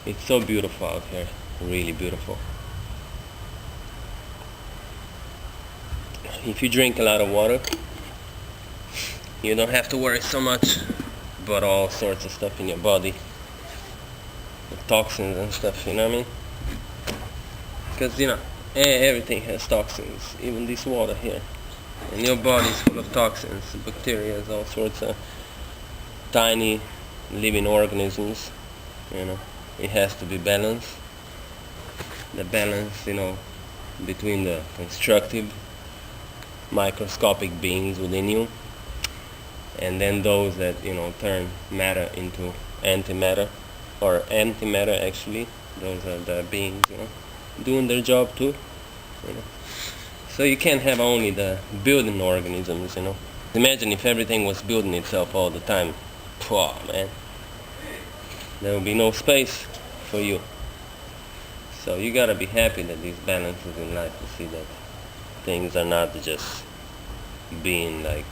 It's so beautiful out here, really beautiful. If you drink a lot of water, you don't have to worry so much about all sorts of stuff in your body, the toxins and stuff, you know what I mean? Because, everything has toxins, even this water here. And your body is full of toxins, bacteria, all sorts of tiny living organisms, It has to be balanced. The balance, between the constructive, microscopic beings within you, and then those that, turn matter into antimatter, or antimatter actually. Those are the beings, doing their job too, So you can't have only the building organisms, Imagine if everything was building itself all the time. Pwah, man. There will be no space for you. So you gotta be happy that these balances in life, to see that things are not just being like,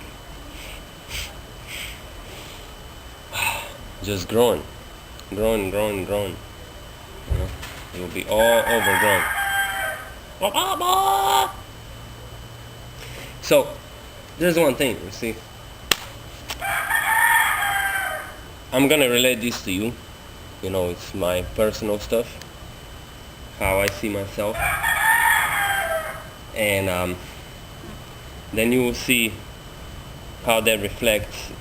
just growing. It will be all overgrown. So, there's one thing, you see. I'm gonna relate this to you. It's my personal stuff, how I see myself. And then you will see how that reflects,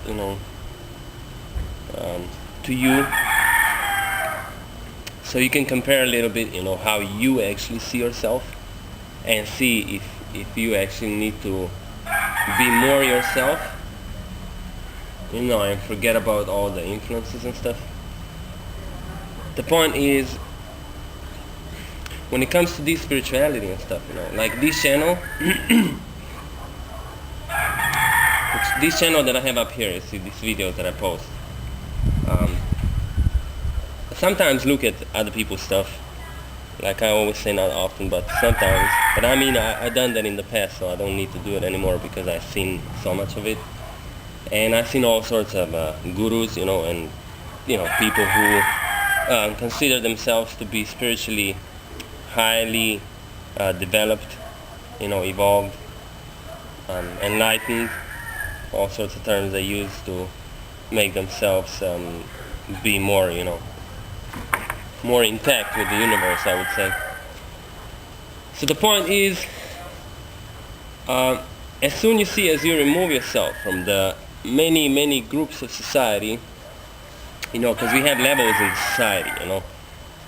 to you. So you can compare a little bit, how you actually see yourself, and see if you actually need to be more yourself, and forget about all the influences and stuff. The point is, when it comes to this spirituality and stuff, like this channel, this channel that I have up here, you see these videos that I post. Sometimes look at other people's stuff, like I always say, not often, but sometimes. But I mean, I've done that in the past, so I don't need to do it anymore because I've seen so much of it. And I've seen all sorts of gurus, and people who consider themselves to be spiritually highly developed, evolved, enlightened, all sorts of terms they use to make themselves be more, more intact with the universe, I would say. So the point is, as soon as you remove yourself from the many groups of society, because we have levels in society,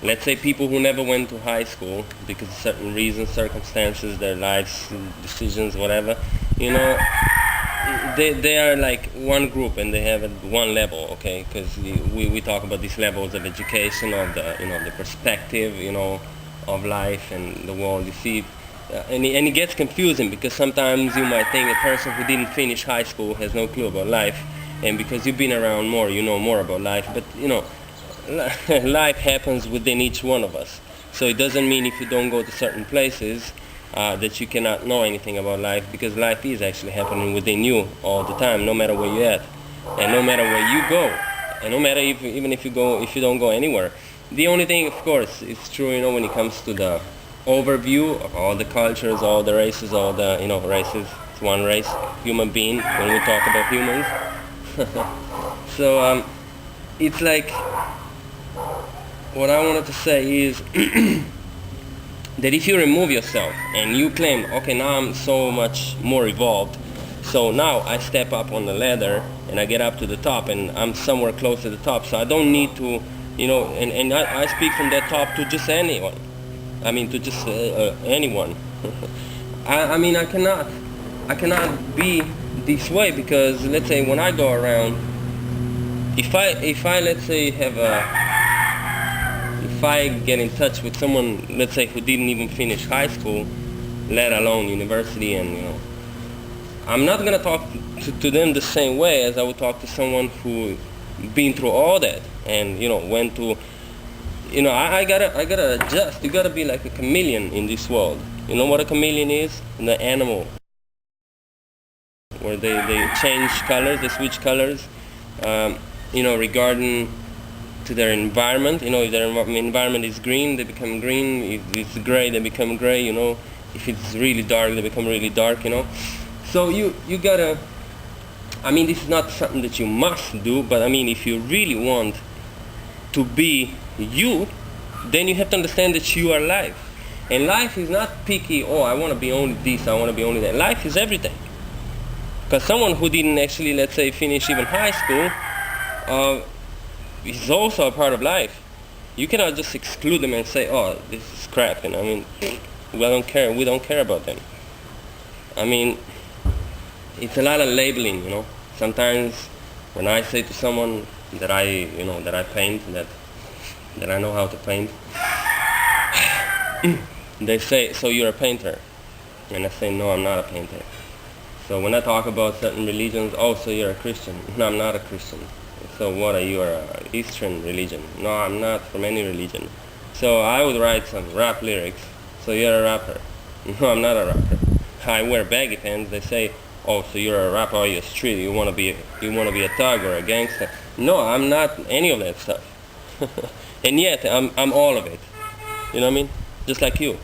Let's say people who never went to high school because of certain reasons, circumstances, their lives, decisions, whatever, they are like one group and they have one level, okay? Because we talk about these levels of education, of the perspective, of life and the world. You see, and it gets confusing because sometimes you might think a person who didn't finish high school has no clue about life, and because you've been around more, you know more about life. But life happens within each one of us. So it doesn't mean if you don't go to certain places that you cannot know anything about life, because life is actually happening within you all the time, no matter where you're at, and no matter where you go, and no matter even if you don't go anywhere. The only thing, of course, is true, when it comes to the overview of all the cultures, all the races, all the races. It's one race, human being. When we talk about humans, so it's like, what I wanted to say is that if you remove yourself and you claim, okay, now I'm so much more evolved, so now I step up on the ladder and I get up to the top and I'm somewhere close to the top, so I don't need to, and I speak from that top to just anyone. I mean, to just anyone. I mean, I cannot be this way, because let's say when I go around, if I let's say if I get in touch with someone, let's say, who didn't even finish high school, let alone university, and I'm not gonna talk to them the same way as I would talk to someone who been through all that and went to, I gotta adjust. You gotta be like a chameleon in this world. You know what a chameleon is? The animal where they change colors, they switch colors, regarding to their environment. You know, if their environment is green, they become green. If it's gray, they become gray. You know, if it's really dark, they become really dark. You know, so you gotta. I mean, this is not something that you must do, but I mean, if you really want to be you, then you have to understand that you are life. And life is not picky, oh, I want to be only this, I want to be only that. Life is everything. Because someone who didn't actually, let's say, finish even high school is also a part of life. You cannot just exclude them and say, oh, this is crap. And I mean, we don't care about them. I mean, it's a lot of labeling, you know. Sometimes when I say to someone that I paint, that I know how to paint, they say, so you're a painter? And I say, no, I'm not a painter. So when I talk about certain religions, oh, so you're a Christian? No, I'm not a Christian. So what are you, an Eastern religion? No, I'm not from any religion. So I would write some rap lyrics. So you're a rapper? No, I'm not a rapper. I wear baggy pants. They say, oh, so you're a rapper or you're a street? You want to be a thug or a gangster? No, I'm not any of that stuff. And yet I'm all of it. You know what I mean? Just like you.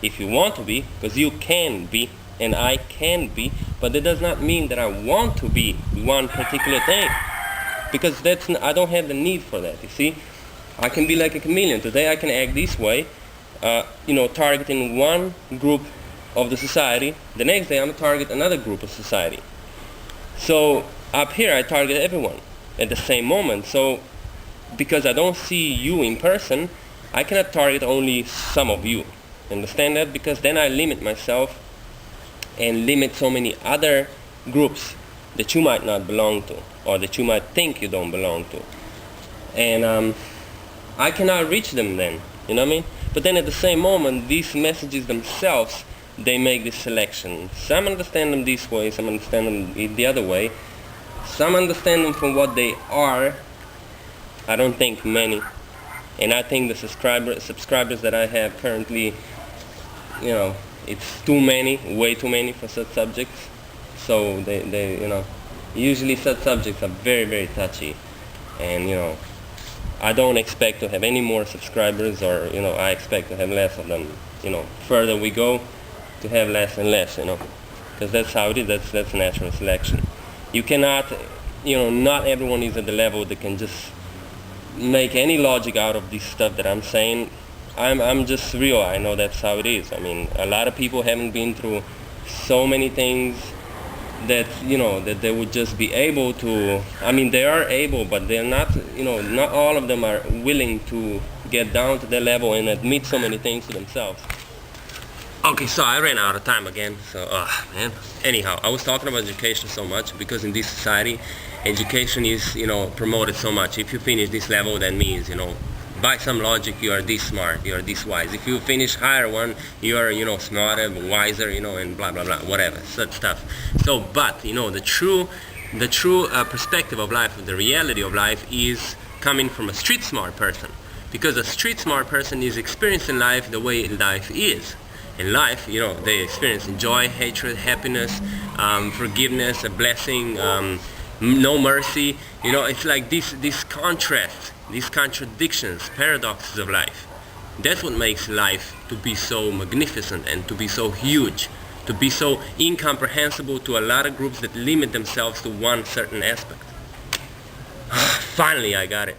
If you want to be, because you can be, and I can be, but that does not mean that I want to be one particular thing. Because I don't have the need for that, you see? I can be like a chameleon. Today I can act this way, targeting one group of the society. The next day I'm going to target another group of society. So up here I target everyone at the same moment. So because I don't see you in person, I cannot target only some of you. Understand that? Because then I limit myself and limit so many other groups that you might not belong to, or that you might think you don't belong to. And I cannot reach them then, you know what I mean? But then at the same moment, these messages themselves, they make this selection. Some understand them this way, some understand them the other way. Some understand them for what they are. I don't think many. And I think the subscribers that I have currently, you know, it's too many, way too many for such subjects. So they usually such subjects are very, very touchy. And, I don't expect to have any more subscribers, or, I expect to have less of them. Further we go, to have less and less, because that's how it is. That's natural selection. You cannot, not everyone is at the level that can just make any logic out of this stuff that I'm saying. I'm just real. I know that's how it is. I mean, a lot of people haven't been through so many things that that they would just be able to. I mean, they are able, but they're not. Not all of them are willing to get down to their level and admit so many things to themselves. Okay, so I ran out of time again. So, man. Anyhow, I was talking about education so much because in this society, education is, promoted so much. If you finish this level, that means, by some logic, you are this smart, you are this wise. If you finish higher one, you are, smarter, wiser, and blah, blah, blah, whatever, such stuff. So, but, the true perspective of life, the reality of life is coming from a street smart person. Because a street smart person is experiencing life the way life is. In life, they experience joy, hatred, happiness, forgiveness, a blessing, no mercy. It's like these contrasts, these contradictions, paradoxes of life. That's what makes life to be so magnificent and to be so huge, to be so incomprehensible to a lot of groups that limit themselves to one certain aspect. Finally, I got it.